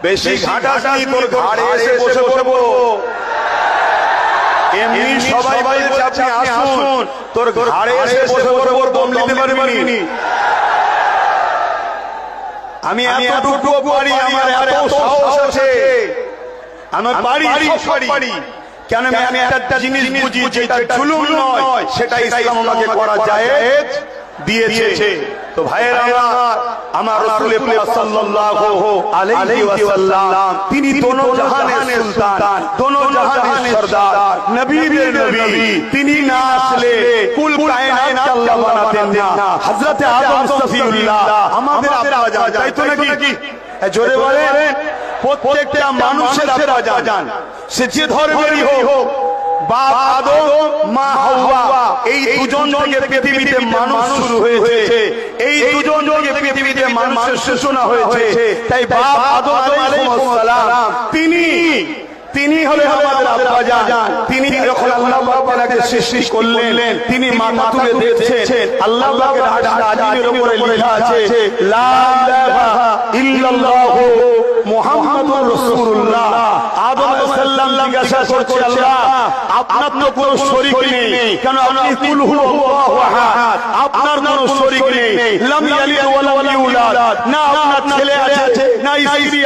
বেশি ঘাটাঘাটি তোর ঘাড়ে এসে বসে পড়বো। এমনি সবাই বলছে আপনি আসুন, তোর ঘাড়ে এসে বসে পড়বো, দম নিতে পারবি। আমি এতটুকু পারি, আমার এত সাহস আছে, আমার পারি, সব পারি। কেন আমি একটা জিনিস বুঝি, যেটা জুলুম নয় সেটা ইসলাম আমাকে করা জায়েজ দিয়েছে। তো ভাইয়েরা আমার রাসূল পাক সাল্লাল্লাহু আলাইহি ওয়াসাল্লাম তিনি দোনো জাহানের সুলতান, দোনো জাহানের সরদার, নবীদের নবী। তিনি না আসলে কুল কায়নাত আল্লাহ বানাতেন না। হযরত আদম সফিউল্লাহ আমাদের আব্বা জান, তাই তো নাকি? জোরে বলেন। প্রত্যেকটা মানুষের আব্বা জান, সে যে ধর্মেরই হোক, বাপ আদম মা হাওয়া, এই দুজন থেকে পৃথিবীতে মানুষ শুরু হয়েছে, এই দুজন থেকে পৃথিবীতে মানুষের সূচনা হয়েছে। তাই বাপ আদম আলাইহিস সালাম তিনি হলেন আমাদের আব্বা জান। তিনি যখন আল্লাহ পাকের সৃষ্টি করলেন, তিনি মাথা তুলে দেখছেন, আল্লাহ পাকের আরশ আজিমের উপরে লেখা আছে লা ইলাহা ইল্লাল্লাহু মুহাম্মাদুর রাসূলুল্লাহ। আদম আলাইহিস সালাম জিজ্ঞাসা করছে, আল্লাহ আপনার তো কোনো শরীক নেই, কেন আপনি কুল হুয়াল্লাহু আহাদ, আপনার কোনো শরীক নেই, লাম ইয়ালিদ ওয়া লাম ইউলাদ, না আপনার ছেলে আছে না স্ত্রী